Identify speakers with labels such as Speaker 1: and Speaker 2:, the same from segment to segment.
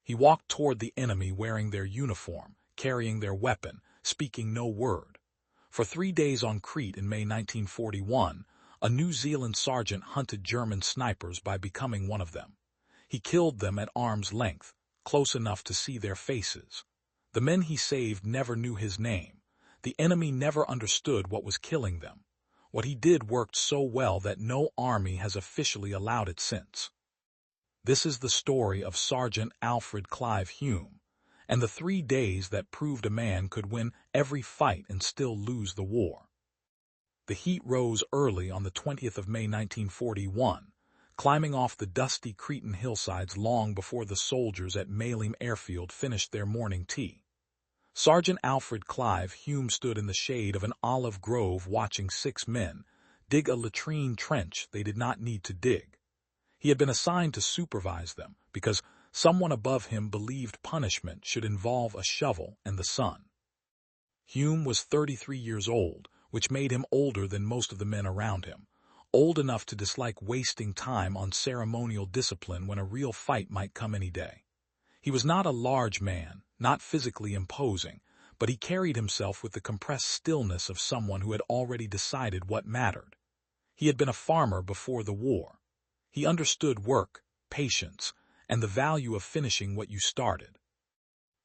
Speaker 1: He walked toward the enemy wearing their uniform, carrying their weapon, speaking no word. For 3 days on Crete in May 1941, a New Zealand sergeant hunted German snipers by becoming one of them. He killed them at arm's length, close enough to see their faces. The men he saved never knew his name. The enemy never understood what was killing them. What he did worked so well that no army has officially allowed it since. This is the story of Sergeant Alfred Clive Hume, and the 3 days that proved a man could win every fight and still lose the war. The heat rose early on the 20th of May 1941, climbing off the dusty Cretan hillsides long before the soldiers at Maleme Airfield finished their morning tea. Sergeant Alfred Clive Hume stood in the shade of an olive grove watching 6 men dig a latrine trench they did not need to dig. He had been assigned to supervise them because someone above him believed punishment should involve a shovel and the sun. Hume was 33 years old, which made him older than most of the men around him, old enough to dislike wasting time on ceremonial discipline when a real fight might come any day. He was not a large man, not physically imposing, but he carried himself with the compressed stillness of someone who had already decided what mattered. He had been a farmer before the war. He understood work, patience, and the value of finishing what you started.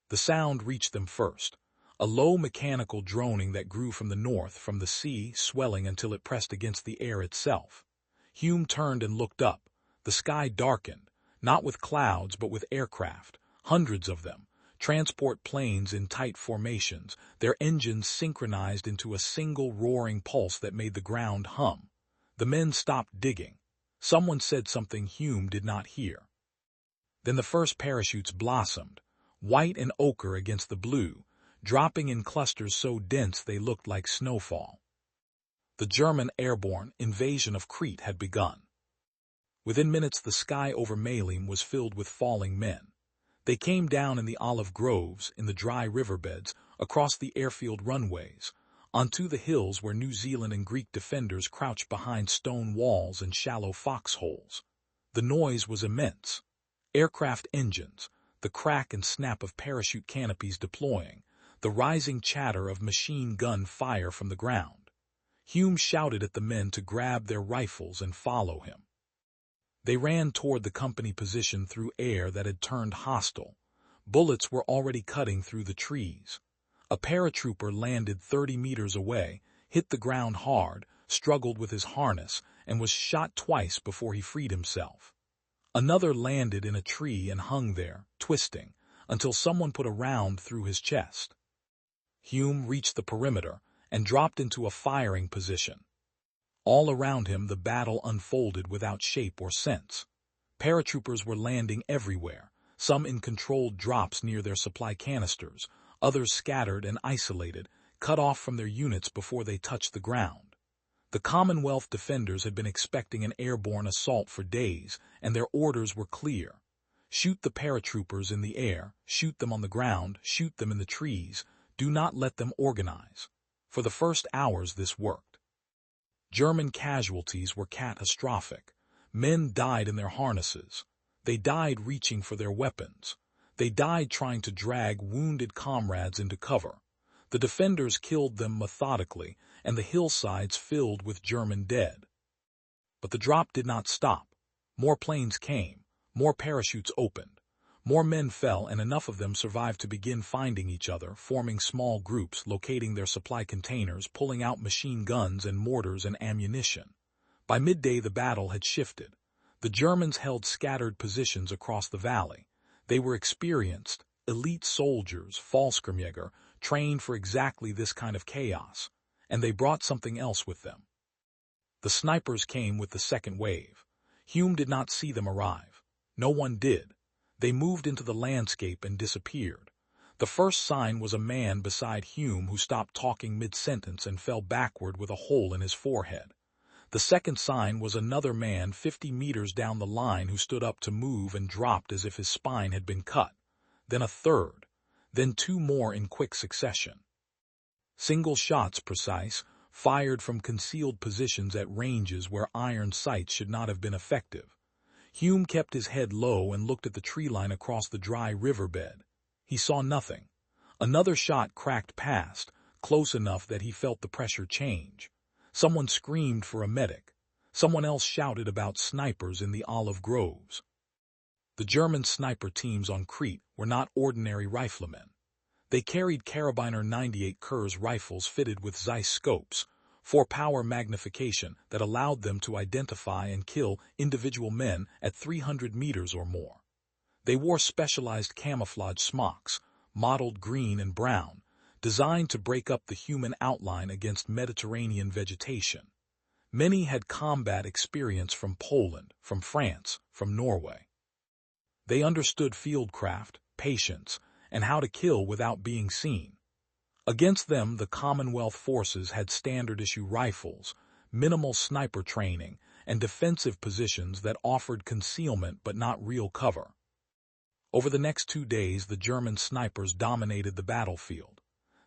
Speaker 1: The sound reached them first, a low mechanical droning that grew from the north, from the sea, swelling until it pressed against the air itself. Hume turned and looked up. The sky darkened, not with clouds but with aircraft, hundreds of them, transport planes in tight formations, their engines synchronized into a single roaring pulse that made the ground hum. The men stopped digging. Someone said something Hume did not hear. Then the first parachutes blossomed, white and ochre against the blue, dropping in clusters so dense they looked like snowfall. The German airborne invasion of Crete had begun. Within minutes the sky over Maleme was filled with falling men. They came down in the olive groves, in the dry riverbeds, across the airfield runways, onto the hills where New Zealand and Greek defenders crouched behind stone walls and shallow foxholes. The noise was immense. Aircraft engines, the crack and snap of parachute canopies deploying, the rising chatter of machine gun fire from the ground. Hume shouted at the men to grab their rifles and follow him. They ran toward the company position through air that had turned hostile. Bullets were already cutting through the trees. A paratrooper landed 30 meters away, hit the ground hard, struggled with his harness, and was shot twice before he freed himself. Another landed in a tree and hung there, twisting, until someone put a round through his chest. Hume reached the perimeter and dropped into a firing position. All around him the battle unfolded without shape or sense. Paratroopers were landing everywhere, some in controlled drops near their supply canisters, others scattered and isolated, cut off from their units before they touched the ground. The Commonwealth defenders had been expecting an airborne assault for days, and their orders were clear. Shoot the paratroopers in the air, shoot them on the ground, shoot them in the trees. Do not let them organize. For the first hours this worked. German casualties were catastrophic. Men died in their harnesses. They died reaching for their weapons. They died trying to drag wounded comrades into cover. The defenders killed them methodically, and the hillsides filled with German dead. But the drop did not stop. More planes came. More parachutes opened. More men fell, and enough of them survived to begin finding each other, forming small groups, locating their supply containers, pulling out machine guns and mortars and ammunition. By midday the battle had shifted. The Germans held scattered positions across the valley. They were experienced, elite soldiers, Fallschirmjäger, trained for exactly this kind of chaos, and they brought something else with them. The snipers came with the second wave. Hume did not see them arrive. No one did. They moved into the landscape and disappeared. The first sign was a man beside Hume who stopped talking mid-sentence and fell backward with a hole in his forehead. The second sign was another man 50 meters down the line who stood up to move and dropped as if his spine had been cut. Then a third. Then 2 more in quick succession. Single shots, precise, fired from concealed positions at ranges where iron sights should not have been effective. Hume kept his head low and looked at the tree line across the dry riverbed. He saw nothing. Another shot cracked past, close enough that he felt the pressure change. Someone screamed for a medic. Someone else shouted about snipers in the olive groves. The German sniper teams on Crete were not ordinary riflemen. They carried Carabiner 98 Kurz rifles fitted with Zeiss scopes, for power magnification that allowed them to identify and kill individual men at 300 meters or more. They wore specialized camouflage smocks, mottled green and brown, designed to break up the human outline against Mediterranean vegetation. Many had combat experience from Poland, from France, from Norway. They understood fieldcraft, patience, and how to kill without being seen. Against them, the Commonwealth forces had standard-issue rifles, minimal sniper training, and defensive positions that offered concealment but not real cover. Over the next 2 days, the German snipers dominated the battlefield.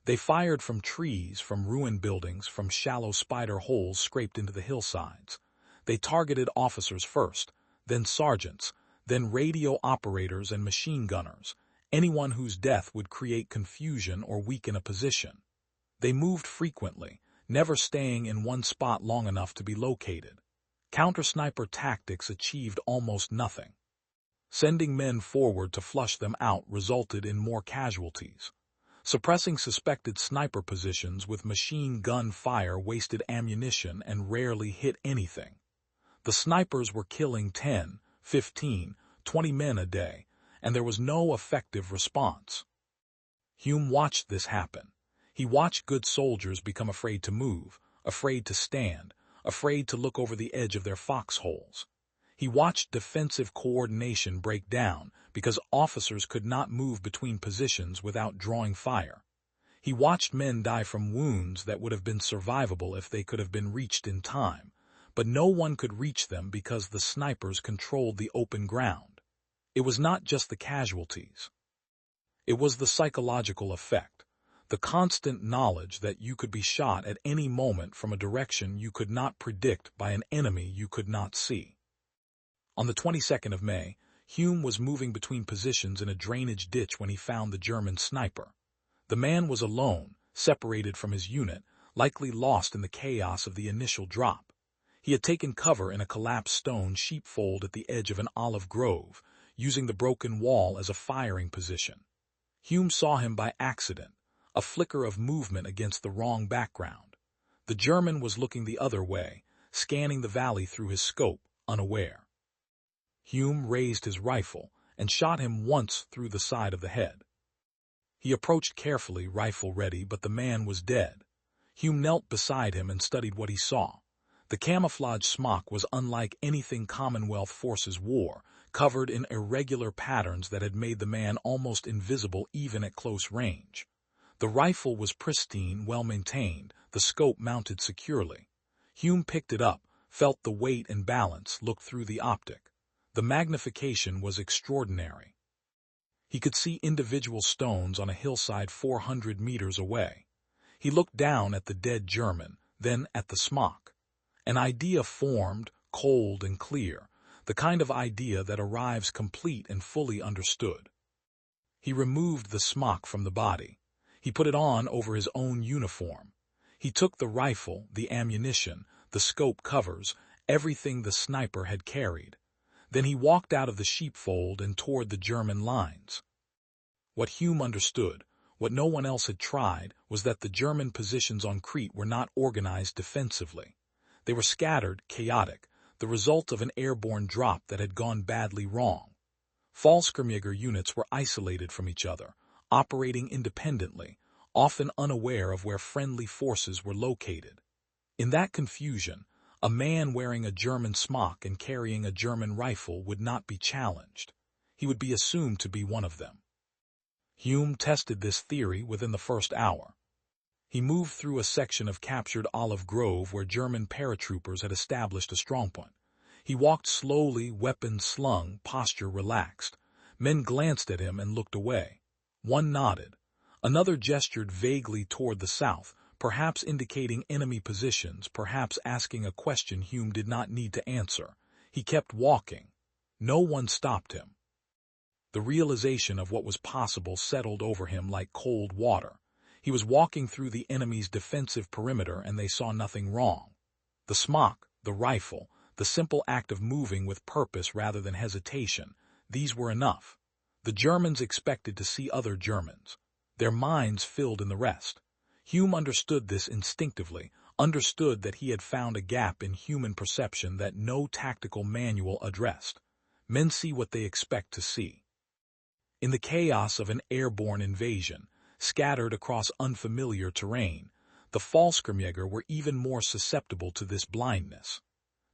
Speaker 1: They fired from trees, from ruined buildings, from shallow spider holes scraped into the hillsides. They targeted officers first, then sergeants, then radio operators and machine gunners, anyone whose death would create confusion or weaken a position. They moved frequently, never staying in one spot long enough to be located. Counter-sniper tactics achieved almost nothing. Sending men forward to flush them out resulted in more casualties. Suppressing suspected sniper positions with machine gun fire wasted ammunition and rarely hit anything. The snipers were killing 10, 15, 20 men a day, and there was no effective response. Hume watched this happen. He watched good soldiers become afraid to move, afraid to stand, afraid to look over the edge of their foxholes. He watched defensive coordination break down because officers could not move between positions without drawing fire. He watched men die from wounds that would have been survivable if they could have been reached in time, but no one could reach them because the snipers controlled the open ground. It was not just the casualties. It was the psychological effect, the constant knowledge that you could be shot at any moment from a direction you could not predict by an enemy you could not see. On the 22nd of May, Hume was moving between positions in a drainage ditch when he found the German sniper. The man was alone, separated from his unit, likely lost in the chaos of the initial drop. He had taken cover in a collapsed stone sheepfold at the edge of an olive grove, using the broken wall as a firing position. Hume saw him by accident, a flicker of movement against the wrong background. The German was looking the other way, scanning the valley through his scope, unaware. Hume raised his rifle and shot him once through the side of the head. He approached carefully, rifle ready, but the man was dead. Hume knelt beside him and studied what he saw. The camouflage smock was unlike anything Commonwealth forces wore, covered in irregular patterns that had made the man almost invisible even at close range. The rifle was pristine, well-maintained, the scope mounted securely. Hume picked it up, felt the weight and balance, looked through the optic. The magnification was extraordinary. He could see individual stones on a hillside 400 meters away. He looked down at the dead German, then at the smock. An idea formed, cold and clear, the kind of idea that arrives complete and fully understood. He removed the smock from the body. He put it on over his own uniform. He took the rifle, the ammunition, the scope covers, everything the sniper had carried. Then he walked out of the sheepfold and toward the German lines. What Hume understood, what no one else had tried, was that the German positions on Crete were not organized defensively. They were scattered, chaotic, the result of an airborne drop that had gone badly wrong. Fallschirmjäger units were isolated from each other, operating independently, often unaware of where friendly forces were located. In that confusion, a man wearing a German smock and carrying a German rifle would not be challenged. He would be assumed to be one of them. Hume tested this theory within the first hour. He moved through a section of captured olive grove where German paratroopers had established a strongpoint. He walked slowly, weapon slung, posture relaxed. Men glanced at him and looked away. One nodded. Another gestured vaguely toward the south, perhaps indicating enemy positions, perhaps asking a question Hume did not need to answer. He kept walking. No one stopped him. The realization of what was possible settled over him like cold water. He was walking through the enemy's defensive perimeter and they saw nothing wrong. The smock, the rifle, the simple act of moving with purpose rather than hesitation, these were enough. The Germans expected to see other Germans. Their minds filled in the rest. Hume understood this instinctively, understood that he had found a gap in human perception that no tactical manual addressed. Men see what they expect to see. In the chaos of an airborne invasion, scattered across unfamiliar terrain, the Fallskirmjäger were even more susceptible to this blindness.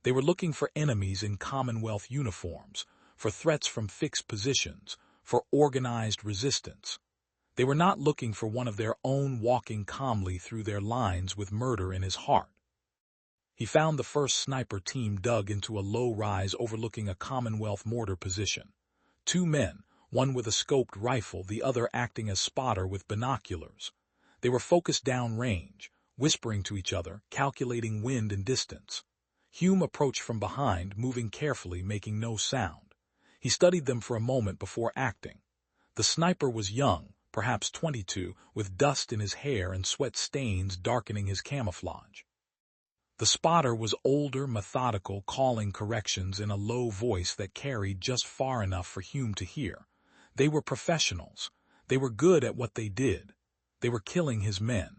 Speaker 1: They were looking for enemies in Commonwealth uniforms, for threats from fixed positions, for organized resistance. They were not looking for one of their own walking calmly through their lines with murder in his heart. He found the first sniper team dug into a low rise overlooking a Commonwealth mortar position. 2 men, one with a scoped rifle, the other acting as spotter with binoculars. They were focused downrange, whispering to each other, calculating wind and distance. Hume approached from behind, moving carefully, making no sound. He studied them for a moment before acting. The sniper was young, perhaps 22, with dust in his hair and sweat stains darkening his camouflage. The spotter was older, methodical, calling corrections in a low voice that carried just far enough for Hume to hear. They were professionals. They were good at what they did. They were killing his men.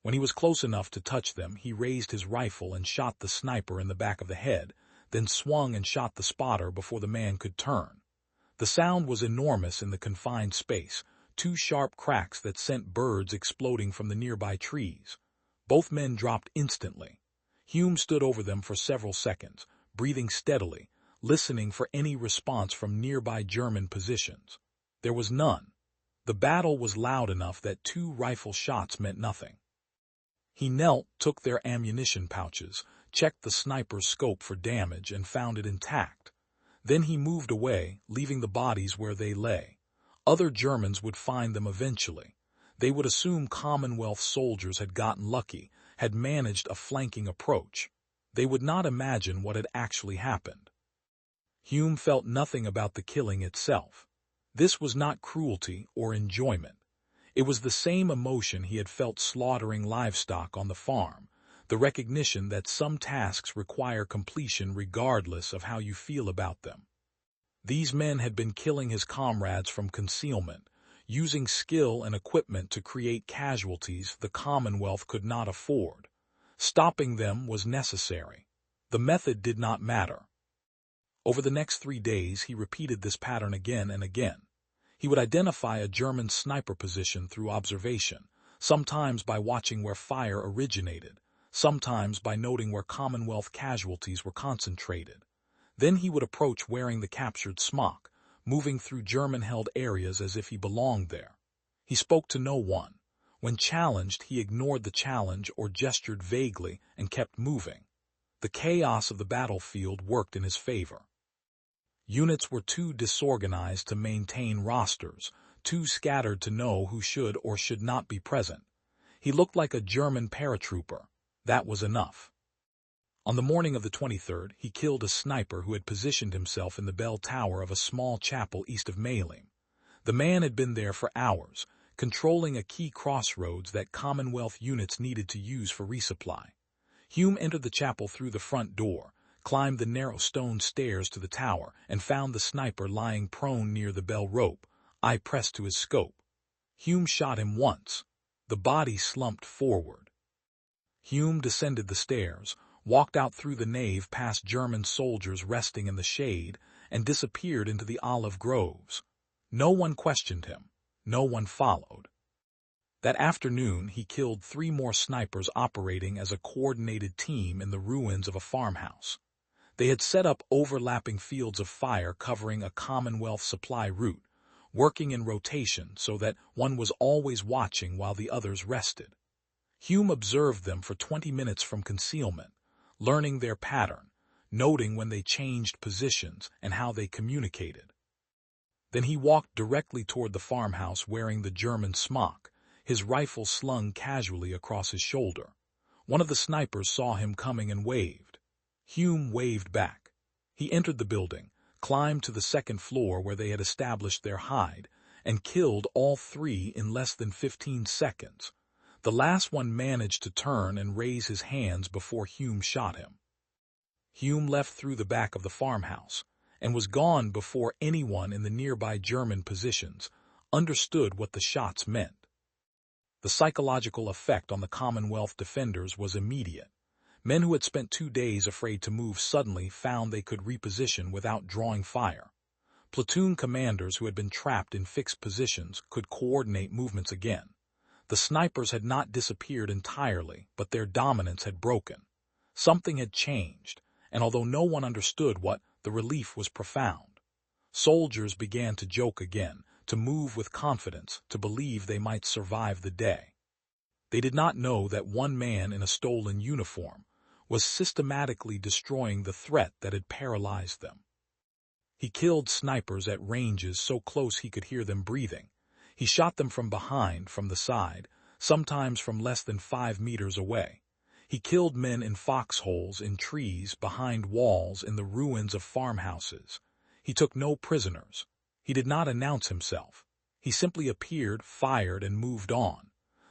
Speaker 1: When he was close enough to touch them, he raised his rifle and shot the sniper in the back of the head, then swung and shot the spotter before the man could turn. The sound was enormous in the confined space, 2 sharp cracks that sent birds exploding from the nearby trees. Both men dropped instantly. Hume stood over them for several seconds, breathing steadily, listening for any response from nearby German positions. There was none. The battle was loud enough that 2 rifle shots meant nothing. He knelt, took their ammunition pouches, checked the sniper's scope for damage, and found it intact. Then he moved away, leaving the bodies where they lay. Other Germans would find them eventually. They would assume Commonwealth soldiers had gotten lucky, had managed a flanking approach. They would not imagine what had actually happened. Hume felt nothing about the killing itself. This was not cruelty or enjoyment. It was the same emotion he had felt slaughtering livestock on the farm, the recognition that some tasks require completion regardless of how you feel about them. These men had been killing his comrades from concealment, using skill and equipment to create casualties the Commonwealth could not afford. Stopping them was necessary. The method did not matter. Over the next 3 days, he repeated this pattern again and again. He would identify a German sniper position through observation, sometimes by watching where fire originated, sometimes by noting where Commonwealth casualties were concentrated. Then he would approach wearing the captured smock, moving through German-held areas as if he belonged there. He spoke to no one. When challenged, he ignored the challenge or gestured vaguely and kept moving. The chaos of the battlefield worked in his favor. Units were too disorganized to maintain rosters, too scattered to know who should or should not be present. He looked like a German paratrooper. That was enough. On the morning of the 23rd, he killed a sniper who had positioned himself in the bell tower of a small chapel east of Meiling. The man had been there for hours, controlling a key crossroads that Commonwealth units needed to use for resupply. Hume entered the chapel through the front door, climbed the narrow stone stairs to the tower, and found the sniper lying prone near the bell rope, eye pressed to his scope. Hume shot him once. The body slumped forward. Hume descended the stairs, walked out through the nave past German soldiers resting in the shade, and disappeared into the olive groves. No one questioned him. No one followed. That afternoon, he killed 3 more snipers operating as a coordinated team in the ruins of a farmhouse. They had set up overlapping fields of fire covering a Commonwealth supply route, working in rotation so that one was always watching while the others rested. Hume observed them for 20 minutes from concealment, learning their pattern, noting when they changed positions and how they communicated. Then he walked directly toward the farmhouse wearing the German smock, his rifle slung casually across his shoulder. One of the snipers saw him coming and waved. Hume waved back. He entered the building, climbed to the second floor where they had established their hide, and killed all three in less than 15 seconds. The last one managed to turn and raise his hands before Hume shot him. Hume left through the back of the farmhouse, and was gone before anyone in the nearby German positions understood what the shots meant. The psychological effect on the Commonwealth defenders was immediate. Men who had spent 2 days afraid to move suddenly found they could reposition without drawing fire. Platoon commanders who had been trapped in fixed positions could coordinate movements again. The snipers had not disappeared entirely, but their dominance had broken. Something had changed, and although no one understood what, the relief was profound. Soldiers began to joke again, to move with confidence, to believe they might survive the day. They did not know that one man in a stolen uniform was systematically destroying the threat that had paralyzed them. He killed snipers at ranges so close he could hear them breathing. He shot them from behind, from the side, sometimes from less than 5 meters away. He killed men in foxholes, in trees, behind walls, in the ruins of farmhouses. He took no prisoners. He did not announce himself. He simply appeared, fired, and moved on.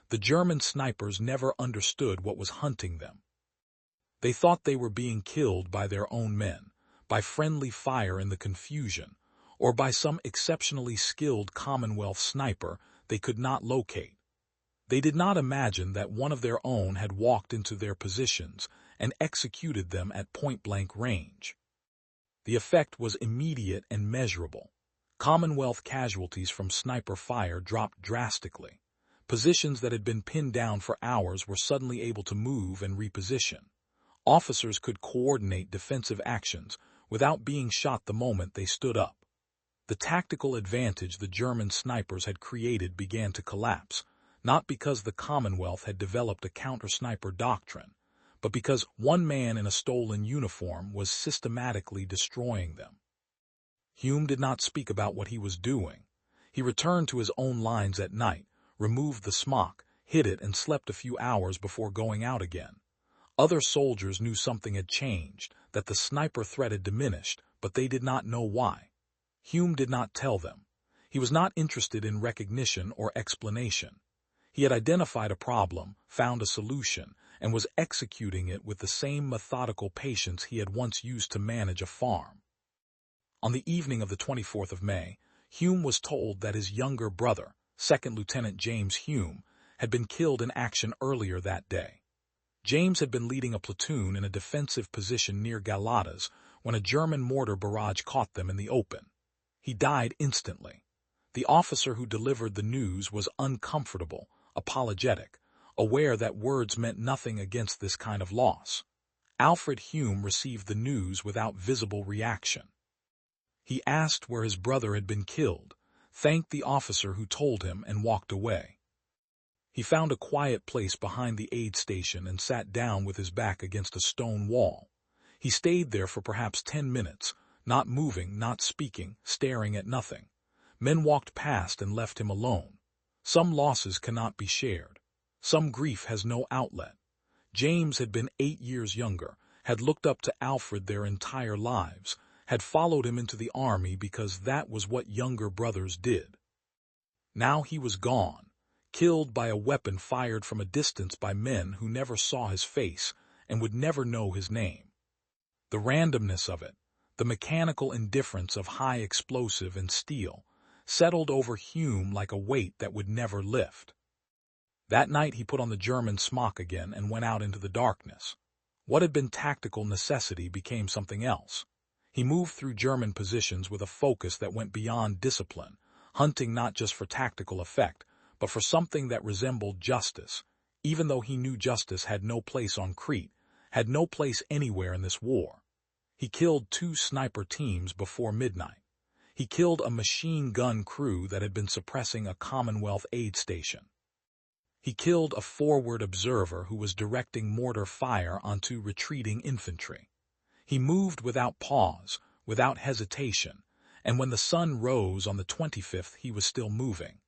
Speaker 1: The German snipers never understood what was hunting them. They thought they were being killed by their own men, by friendly fire in the confusion, or by some exceptionally skilled Commonwealth sniper they could not locate. They did not imagine that one of their own had walked into their positions and executed them at point-blank range. The effect was immediate and measurable. Commonwealth casualties from sniper fire dropped drastically. Positions that had been pinned down for hours were suddenly able to move and reposition. Officers could coordinate defensive actions without being shot the moment they stood up. The tactical advantage the German snipers had created began to collapse, not because the Commonwealth had developed a counter-sniper doctrine, but because one man in a stolen uniform was systematically destroying them. Hume did not speak about what he was doing. He returned to his own lines at night, removed the smock, hid it, and slept a few hours before going out again. Other soldiers knew something had changed, that the sniper threat had diminished, but they did not know why. Hume did not tell them. He was not interested in recognition or explanation. He had identified a problem, found a solution, and was executing it with the same methodical patience he had once used to manage a farm. On the evening of the 24th of May, Hume was told that his younger brother, Second Lieutenant James Hume, had been killed in action earlier that day. James had been leading a platoon in a defensive position near Galatas when a German mortar barrage caught them in the open. He died instantly. The officer who delivered the news was uncomfortable, apologetic, aware that words meant nothing against this kind of loss. Alfred Hume received the news without visible reaction. He asked where his brother had been killed, thanked the officer who told him, and walked away. He found a quiet place behind the aid station and sat down with his back against a stone wall. He stayed there for perhaps 10 minutes, not moving, not speaking, staring at nothing. Men walked past and left him alone. Some losses cannot be shared. Some grief has no outlet. James had been 8 years younger, had looked up to Alfred their entire lives, had followed him into the army because that was what younger brothers did. Now he was gone, killed by a weapon fired from a distance by men who never saw his face and would never know his name. The randomness of it, the mechanical indifference of high explosive and steel, settled over Hume like a weight that would never lift. That night he put on the German smock again and went out into the darkness. What had been tactical necessity became something else. He moved through German positions with a focus that went beyond discipline, hunting not just for tactical effect, but for something that resembled justice, even though he knew justice had no place on Crete, had no place anywhere in this war. He killed 2 sniper teams before midnight. He killed a machine gun crew that had been suppressing a Commonwealth aid station. He killed a forward observer who was directing mortar fire onto retreating infantry. He moved without pause, without hesitation, and when the sun rose on the 25th, he was still moving.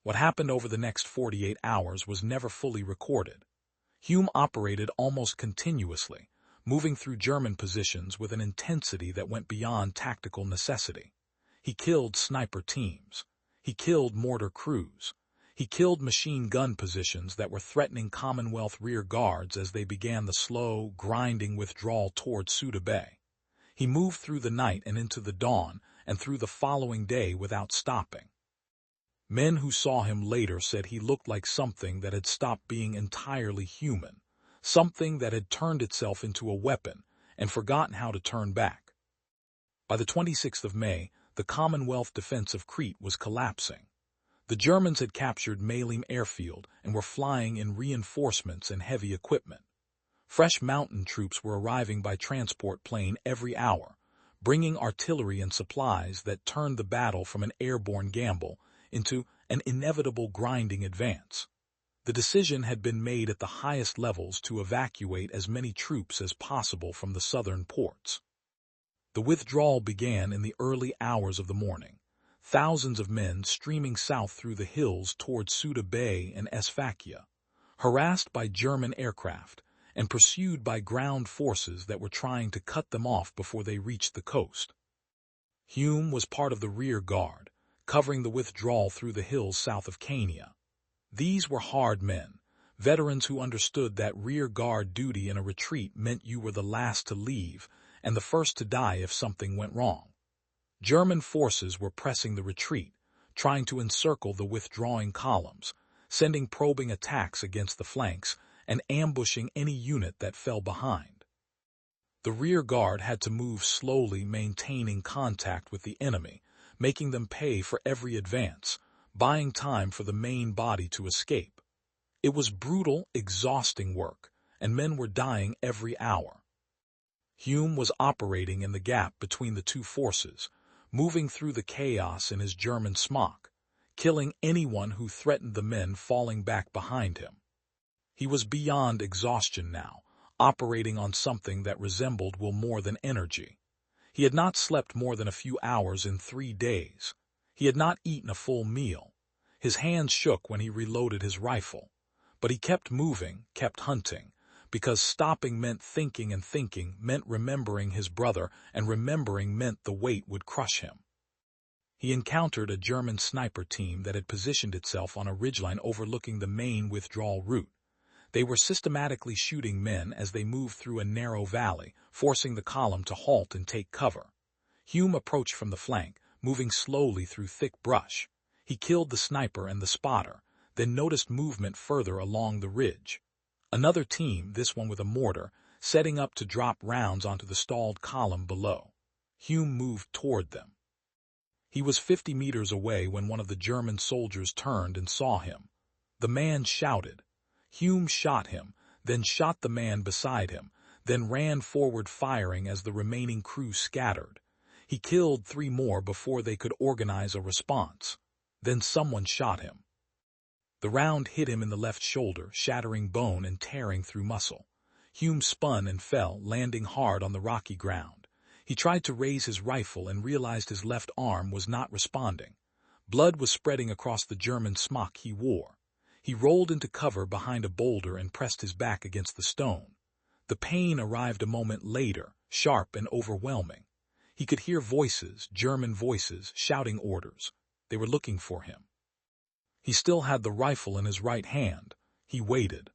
Speaker 1: What happened over the next 48 hours was never fully recorded. Hume operated almost continuously, moving through German positions with an intensity that went beyond tactical necessity. He killed sniper teams. He killed mortar crews. He killed machine gun positions that were threatening Commonwealth rear guards as they began the slow, grinding withdrawal toward Ceuta Bay. He moved through the night and into the dawn and through the following day without stopping. Men who saw him later said he looked like something that had stopped being entirely human, something that had turned itself into a weapon and forgotten how to turn back. By the 26th of May, the Commonwealth defense of Crete was collapsing. The Germans had captured Malim airfield and were flying in reinforcements and heavy equipment. Fresh mountain troops were arriving by transport plane every hour, bringing artillery and supplies that turned the battle from an airborne gamble into an inevitable grinding advance. The decision had been made at the highest levels to evacuate as many troops as possible from the southern ports. The withdrawal began in the early hours of the morning, thousands of men streaming south through the hills toward Ceuta Bay and Esfakia, harassed by German aircraft and pursued by ground forces that were trying to cut them off before they reached the coast. Hume was part of the rear guard, covering the withdrawal through the hills south of Cania. These were hard men, veterans who understood that rear guard duty in a retreat meant you were the last to leave and the first to die if something went wrong. German forces were pressing the retreat, trying to encircle the withdrawing columns, sending probing attacks against the flanks and ambushing any unit that fell behind. The rear guard had to move slowly, maintaining contact with the enemy, making them pay for every advance, buying time for the main body to escape. It was brutal, exhausting work, and men were dying every hour. Hume was operating in the gap between the two forces, moving through the chaos in his German smock, killing anyone who threatened the men falling back behind him. He was beyond exhaustion now, operating on something that resembled will more than energy. He had not slept more than a few hours in 3 days. He had not eaten a full meal. His hands shook when he reloaded his rifle. But he kept moving, kept hunting, because stopping meant thinking, and thinking meant remembering his brother, and remembering meant the weight would crush him. He encountered a German sniper team that had positioned itself on a ridgeline overlooking the main withdrawal route. They were systematically shooting men as they moved through a narrow valley, forcing the column to halt and take cover. Hume approached from the flank, moving slowly through thick brush. He killed the sniper and the spotter, then noticed movement further along the ridge. Another team, this one with a mortar, setting up to drop rounds onto the stalled column below. Hume moved toward them. He was 50 meters away when one of the German soldiers turned and saw him. The man shouted. Hume shot him, then shot the man beside him, then ran forward firing as the remaining crew scattered. He killed 3 more before they could organize a response. Then someone shot him. The round hit him in the left shoulder, shattering bone and tearing through muscle. Hume spun and fell, landing hard on the rocky ground. He tried to raise his rifle and realized his left arm was not responding. Blood was spreading across the German smock he wore. He rolled into cover behind a boulder and pressed his back against the stone. The pain arrived a moment later, sharp and overwhelming. He could hear voices, German voices, shouting orders. They were looking for him. He still had the rifle in his right hand. He waited.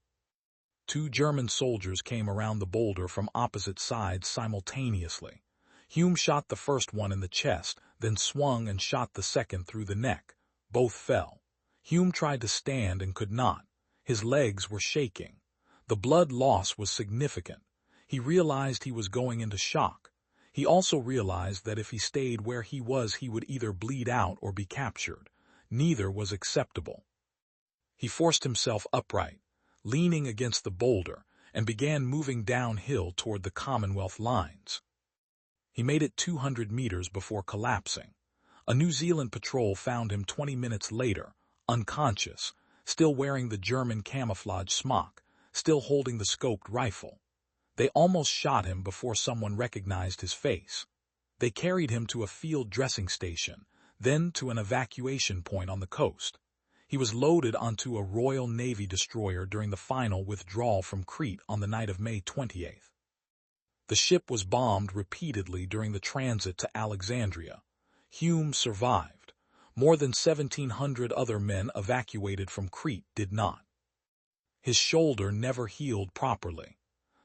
Speaker 1: 2 German soldiers came around the boulder from opposite sides simultaneously. Hume shot the first one in the chest, then swung and shot the second through the neck. Both fell. Hume tried to stand and could not. His legs were shaking. The blood loss was significant. He realized he was going into shock. He also realized that if he stayed where he was, he would either bleed out or be captured. Neither was acceptable. He forced himself upright, leaning against the boulder, and began moving downhill toward the Commonwealth lines. He made it 200 meters before collapsing. A New Zealand patrol found him 20 minutes later, unconscious, still wearing the German camouflage smock, still holding the scoped rifle. They almost shot him before someone recognized his face. They carried him to a field dressing station, then to an evacuation point on the coast. He was loaded onto a Royal Navy destroyer during the final withdrawal from Crete on the night of May 28th. The ship was bombed repeatedly during the transit to Alexandria. Hume survived. More than 1,700 other men evacuated from Crete did not. His shoulder never healed properly.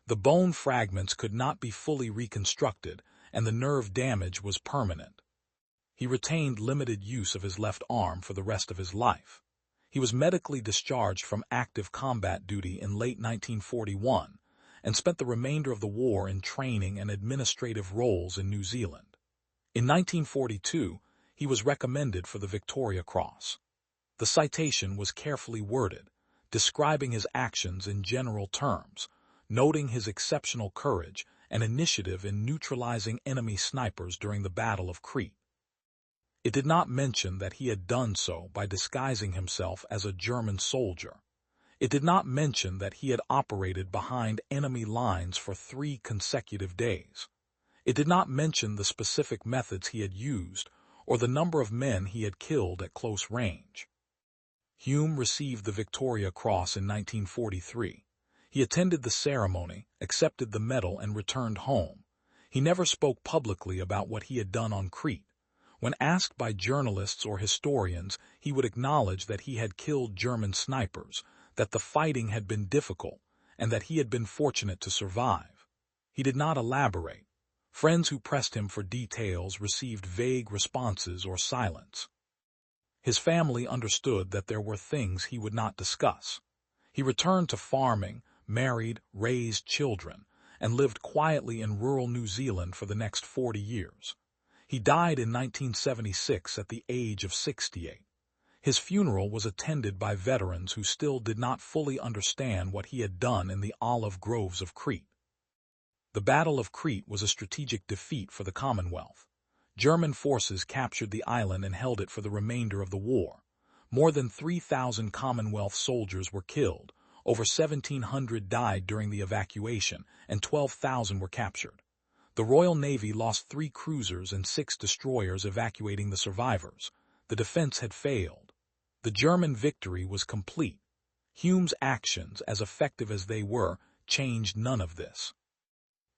Speaker 1: The bone fragments could not be fully reconstructed, and the nerve damage was permanent. He retained limited use of his left arm for the rest of his life. He was medically discharged from active combat duty in late 1941 and spent the remainder of the war in training and administrative roles in New Zealand. In 1942, he was recommended for the Victoria Cross. The citation was carefully worded, describing his actions in general terms, noting his exceptional courage and initiative in neutralizing enemy snipers during the Battle of Crete. It did not mention that he had done so by disguising himself as a German soldier. It did not mention that he had operated behind enemy lines for 3 consecutive days. It did not mention the specific methods he had used or the number of men he had killed at close range. Hume received the Victoria Cross in 1943. He attended the ceremony, accepted the medal, and returned home. He never spoke publicly about what he had done on Crete. When asked by journalists or historians, he would acknowledge that he had killed German snipers, that the fighting had been difficult, and that he had been fortunate to survive. He did not elaborate. Friends who pressed him for details received vague responses or silence. His family understood that there were things he would not discuss. He returned to farming, married, raised children, and lived quietly in rural New Zealand for the next 40 years. He died in 1976 at the age of 68. His funeral was attended by veterans who still did not fully understand what he had done in the olive groves of Crete. The Battle of Crete was a strategic defeat for the Commonwealth. German forces captured the island and held it for the remainder of the war. More than 3,000 Commonwealth soldiers were killed, over 1,700 died during the evacuation, and 12,000 were captured. The Royal Navy lost 3 cruisers and 6 destroyers evacuating the survivors. The defense had failed. The German victory was complete. Hume's actions, as effective as they were, changed none of this.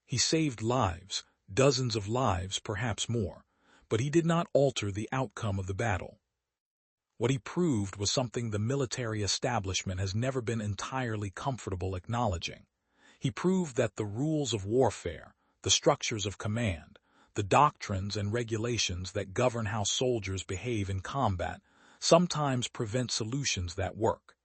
Speaker 1: He saved lives, dozens of lives, perhaps more, but he did not alter the outcome of the battle. What he proved was something the military establishment has never been entirely comfortable acknowledging. He proved that the rules of warfare, the structures of command, the doctrines and regulations that govern how soldiers behave in combat sometimes prevent solutions that work.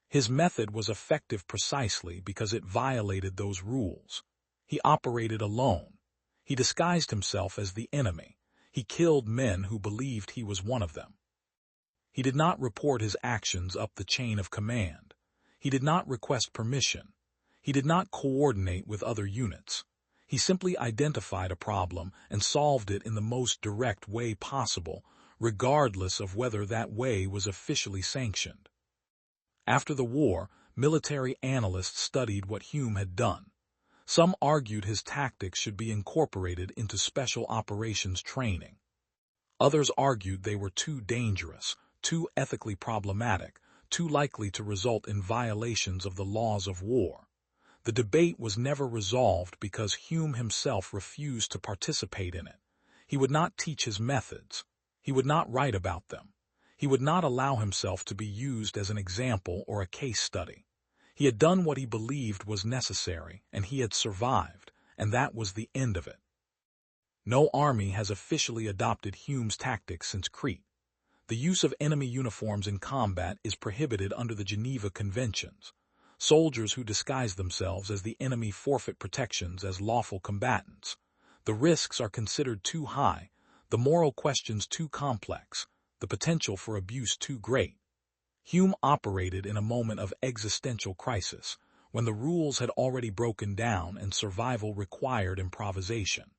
Speaker 1: His method was effective precisely because it violated those rules. He operated alone. He disguised himself as the enemy. He killed men who believed he was one of them. He did not report his actions up the chain of command. He did not request permission. He did not coordinate with other units. He simply identified a problem and solved it in the most direct way possible, regardless of whether that way was officially sanctioned. After the war, military analysts studied what Hume had done. Some argued his tactics should be incorporated into special operations training. Others argued they were too dangerous, too ethically problematic, too likely to result in violations of the laws of war. The debate was never resolved because Hume himself refused to participate in it. He would not teach his methods. He would not write about them. He would not allow himself to be used as an example or a case study. He had done what he believed was necessary, and he had survived, and that was the end of it. No army has officially adopted Hume's tactics since Crete. The use of enemy uniforms in combat is prohibited under the Geneva Conventions. Soldiers who disguise themselves as the enemy forfeit protections as lawful combatants. The risks are considered too high, the moral questions too complex, the potential for abuse too great. Hume operated in a moment of existential crisis, when the rules had already broken down and survival required improvisation.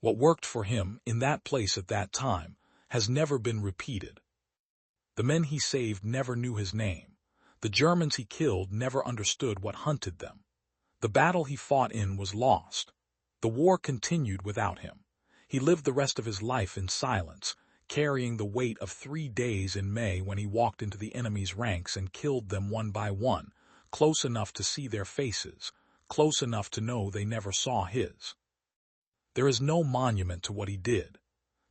Speaker 1: What worked for him in that place at that time has never been repeated. The men he saved never knew his name. The Germans he killed never understood what hunted them. The battle he fought in was lost. The war continued without him. He lived the rest of his life in silence, carrying the weight of 3 days in May when he walked into the enemy's ranks and killed them one by one, close enough to see their faces, close enough to know they never saw his. There is no monument to what he did.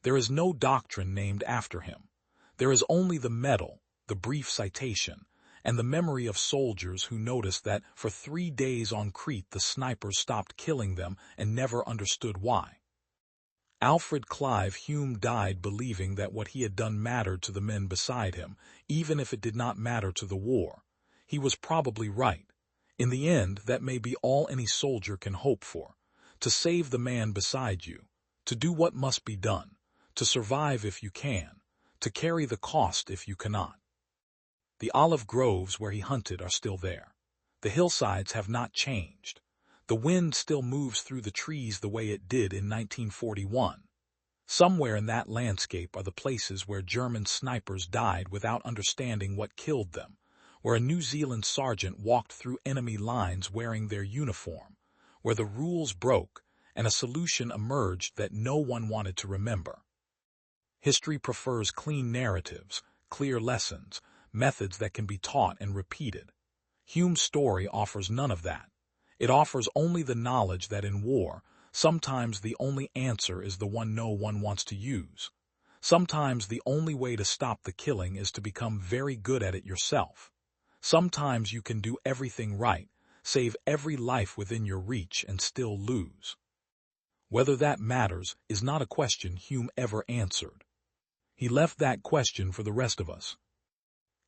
Speaker 1: There is no doctrine named after him. There is only the medal, the brief citation, and the memory of soldiers who noticed that for 3 days on Crete the snipers stopped killing them and never understood why. Alfred Clive Hume died believing that what he had done mattered to the men beside him, even if it did not matter to the war. He was probably right. In the end, that may be all any soldier can hope for: to save the man beside you, to do what must be done, to survive if you can, to carry the cost if you cannot. The olive groves where he hunted are still there. The hillsides have not changed. The wind still moves through the trees the way it did in 1941. Somewhere in that landscape are the places where German snipers died without understanding what killed them, where a New Zealand sergeant walked through enemy lines wearing their uniform, where the rules broke and a solution emerged that no one wanted to remember. History prefers clean narratives, clear lessons, methods that can be taught and repeated. Hume's story offers none of that. It offers only the knowledge that in war, sometimes the only answer is the one no one wants to use. Sometimes the only way to stop the killing is to become very good at it yourself. Sometimes you can do everything right, save every life within your reach, and still lose. Whether that matters is not a question Hume ever answered. He left that question for the rest of us.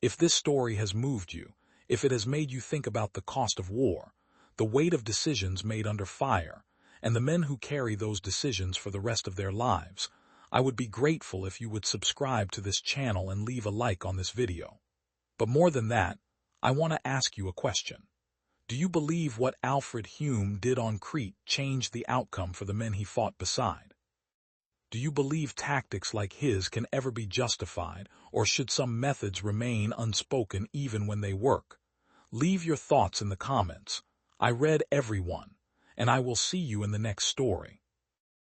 Speaker 1: If this story has moved you, if it has made you think about the cost of war, the weight of decisions made under fire, and the men who carry those decisions for the rest of their lives, I would be grateful if you would subscribe to this channel and leave a like on this video. But more than that, I want to ask you a question. Do you believe what Alfred Hume did on Crete changed the outcome for the men he fought beside? Do you believe tactics like his can ever be justified, or should some methods remain unspoken even when they work? Leave your thoughts in the comments. I read every one, and I will see you in the next story.